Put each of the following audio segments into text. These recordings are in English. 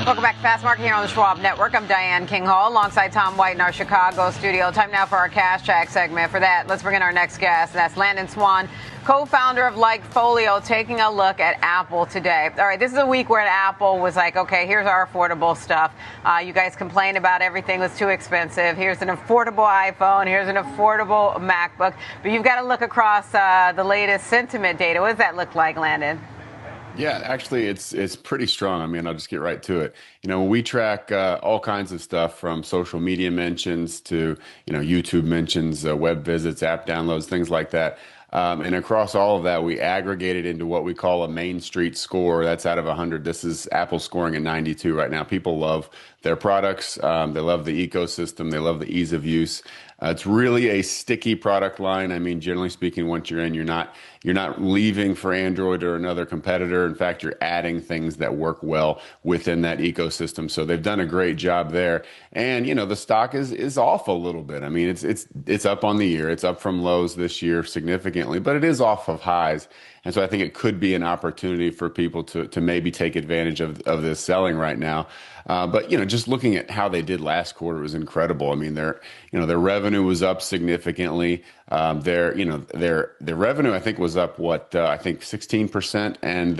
Welcome back to Fast Market here on the Schwab Network. I'm Diane King Hall alongside Tom White in our Chicago studio. Time now for our Cash Tag segment. For that, let's bring in our next guest. That's Landon Swan, co-founder of Likefolio, taking a look at Apple today. All right, this is a week where Apple was like, okay, here's our affordable stuff. You guys complained about everything was too expensive. Here's an affordable iPhone. Here's an affordable MacBook. But you've got to look across the latest sentiment data. What does that look like, Landon? Yeah, actually, it's pretty strong. I mean, I'll just get right to it. We track all kinds of stuff from social media mentions to, YouTube mentions, web visits, app downloads, things like that. And across all of that, we aggregate it into what we call a Main Street score. That's out of 100. This is Apple scoring at 92 right now. People love their products. They love the ecosystem. They love the ease of use. It's really a sticky product line. I mean, generally speaking, once you're in, you're not leaving for Android or another competitor. In fact, you're adding things that work well within that ecosystem. So they've done a great job there. And the stock is off a little bit. I mean, it's up on the year. It's up from lows this year significantly, but it is off of highs. And so I think it could be an opportunity for people to maybe take advantage of this selling right now. But just looking at how they did last quarter was incredible. I mean, their revenue was up significantly. Their revenue I think was up 16%, and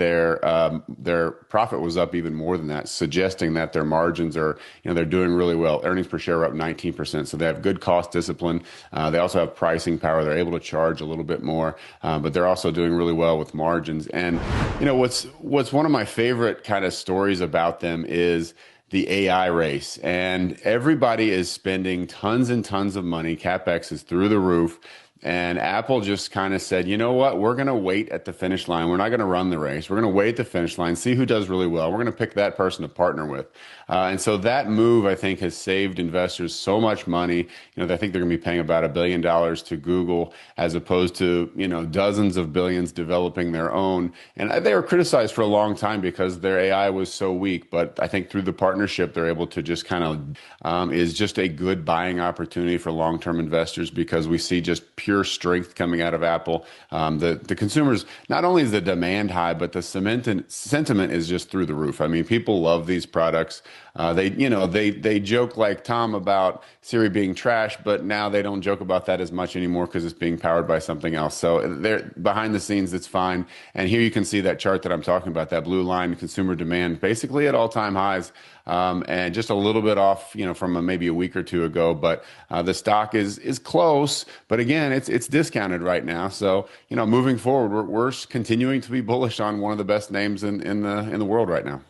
their profit was up even more than that, suggesting that their margins are they're doing really well. Earnings per share are up 19%, so they have good cost discipline. They also have pricing power. They're able to charge a little bit more, but they're also doing really well with margins. And what's one of my favorite kind of stories about them is the AI race, and everybody is spending tons and tons of money. CapEx is through the roof. And Apple just kind of said, you know what, we're going to wait at the finish line. We're not going to run the race. We're going to wait at the finish line, see who does really well. We're going to pick that person to partner with. And so that move, I think, has saved investors so much money. I think they're going to be paying about $1 billion to Google as opposed to, dozens of billions developing their own. And they were criticized for a long time because their AI was so weak. But I think through the partnership, they're able to just kind of is just a good buying opportunity for long-term investors because we see just pure strength coming out of Apple. The consumers, not only is the demand high, but the sentiment is just through the roof. I mean, people love these products. They joke like Tom about Siri being trash, but now they don't joke about that as much anymore because it's being powered by something else. So they're behind the scenes, it's fine. And here you can see that chart that I'm talking about, that blue line, consumer demand, basically at all-time highs. And just a little bit off, from maybe a week or two ago, but the stock is close. But again, it's discounted right now. So moving forward, we're continuing to be bullish on one of the best names in the world right now.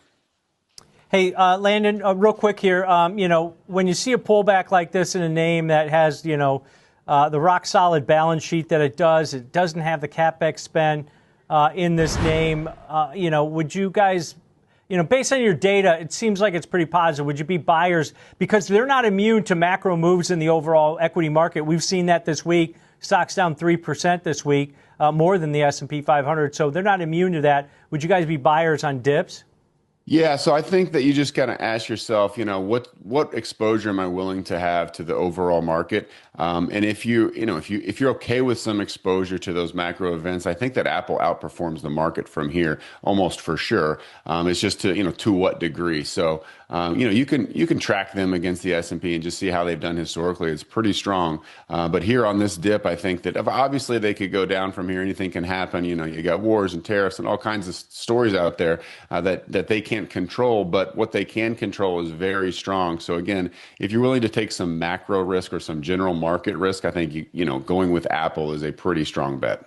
Hey, Landon, real quick here. When you see a pullback like this in a name that has the rock solid balance sheet that it doesn't have the CapEx spend in this name. Would you guys? Based on your data, it seems like it's pretty positive. Would you be buyers? Because they're not immune to macro moves in the overall equity market. We've seen that this week. Stock's down 3% this week, more than the S&P 500. So they're not immune to that. Would you guys be buyers on dips? Yeah, so I think that you just got to ask yourself, what exposure am I willing to have to the overall market? And if you're okay with some exposure to those macro events, I think that Apple outperforms the market from here almost for sure. It's just to what degree. So you can track them against the S&P and just see how they've done historically. It's pretty strong. But here on this dip, I think that obviously they could go down from here. Anything can happen. You got wars and tariffs and all kinds of stories out there that they can't control. But what they can control is very strong. So again, if you're willing to take some macro risk or some general market risk, I think going with Apple is a pretty strong bet.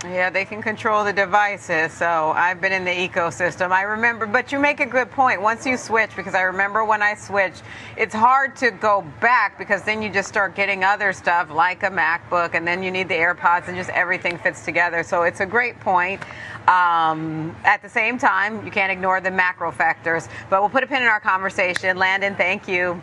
Yeah, they can control the devices. So I've been in the ecosystem. I remember, but you make a good point. Once you switch, because I remember when I switched, it's hard to go back because then you just start getting other stuff like a MacBook, and then you need the AirPods, and just everything fits together. So it's a great point. At the same time, you can't ignore the macro factors. But we'll put a pin in our conversation. Landon, thank you.